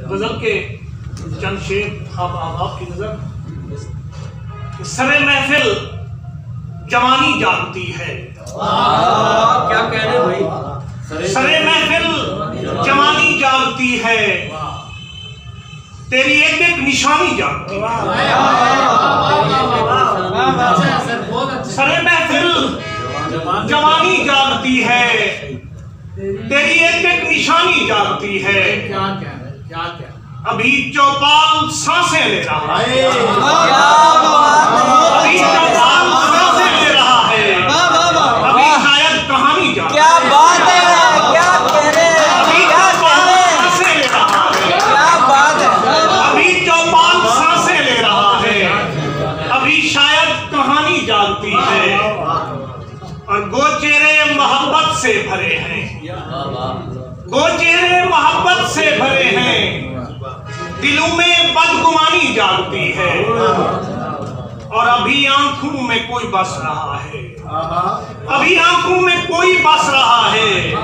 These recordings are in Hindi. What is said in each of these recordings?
गजल के चंद शेर आपकी नजर। सरे महफिल जवानी जानती है। क्या कह रहे भाई? सरे महफिल जवानी जानती है, तेरी एक एक निशानी जानती है। सरे महफिल जवानी जानती है, तेरी एक एक निशानी जानती है। क्या अभी चौपाल सांसें ले रहा है, अभी चौपाल सांसें ले रहा है, अभी शायद कहानी जानती है। क्या बात है, क्या कह रहे हैं, अभी चौपाल सांसें ले रहा है, क्या बात है। अभी चौपाल सांसें ले रहा है, अभी शायद कहानी जानती है। और गोचेरे मोहब्बत से भरे हैं, गोचेरे मोहब्बत से भरे हैं, दिलों में बदगुमानी जानती है। और अभी आंखों में कोई बस रहा है, अभी आंखों में कोई बस रहा है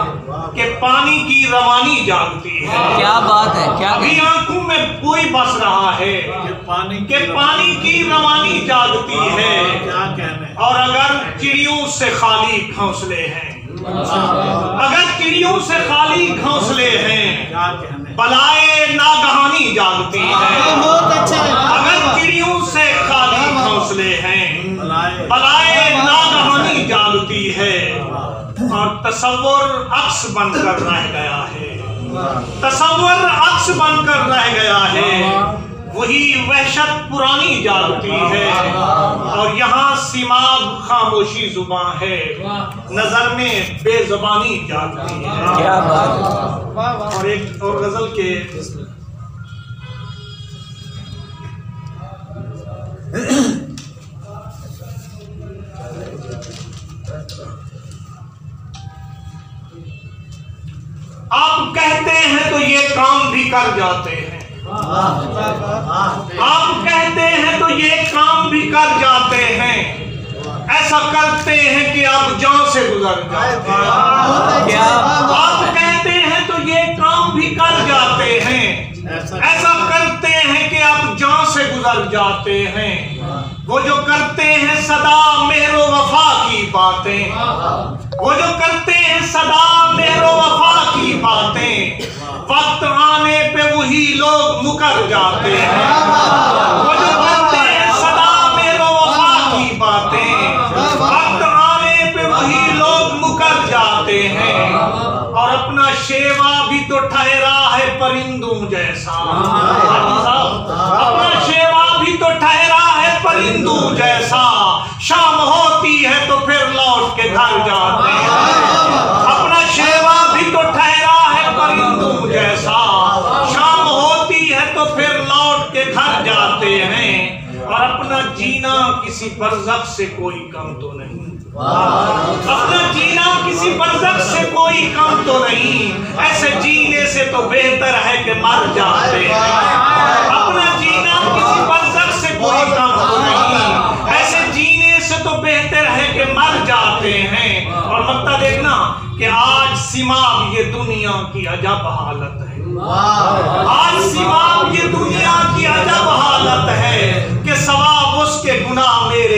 कि पानी की रवानी जानती है। क्या बात है, क्या अभी आंखों में कोई बस रहा है कि पानी की रवानी जानती है। और अगर चिड़ियों से खाली घोंसले हैं, अगर चिड़ियों से खाली घोंसले हैं, बलाए नागहानी जानती है। बहुत अच्छा है। अगर चिड़ियों से खाली घोंसले हैं, बलाए नागहानी जानती है। और तसव्वुर अक्स बनकर रह गया है, तसव्वुर अक्स बनकर रह गया है, वही वहशत पुरानी जानती है। और यहाँ सिमाब खामोशी जुबान है, नजर में बेजुबानी जानती है। क्या बात। और एक और गजल के आप कहते हैं तो ये काम भी कर जाते हैं, आप कहते हैं तो ये काम भी कर जाते हैं, ऐसा करते हैं कि आप जान से गुजर जाते हैं। आप कहते हैं तो ये काम भी कर जाते हैं, ऐसा करते हैं कि आप जान से गुजर जाते हैं। वो जो करते हैं सदा मेहरो वफा की बातें, वो जो करते हैं सदा मेहरो वफा की बातें, वक्त आने पे वही लोग मुकर जाते हैं। वो जो करते हैं सदा मेहरो वफा की बातें, वक्त आने पे वही लोग मुकर जाते हैं। और अपना शेवा भी तो ठहरा है परिंदों जैसा, अपना शेवा भी तो ठहरा है परिंदों जैसा, शाम होती है तो फिर लौट के घर जाते हैं। अपना शेवा भी तो ठहरा है परिंदों जैसा, शाम होती है तो फिर लौट के घर जाते हैं। और अपना जीना किसी बरज़ख से कोई कम तो नहीं, अपना जीना किसी बरज़ख से कोई कम तो नहीं, ऐसे जीने से तो बेहतर है कि मर जाते हैं। अपना जीना किसी बरज़ख से कोई कम तो नहीं, ऐसे जीने से तो बेहतर है कि मर जाते हैं। और मत देखना कि आज सिमाब ये दुनिया की अजब हालत है, आज सिमाब ये दुनिया की अजब हालत है कि सवाब उसके गुनाह मेरे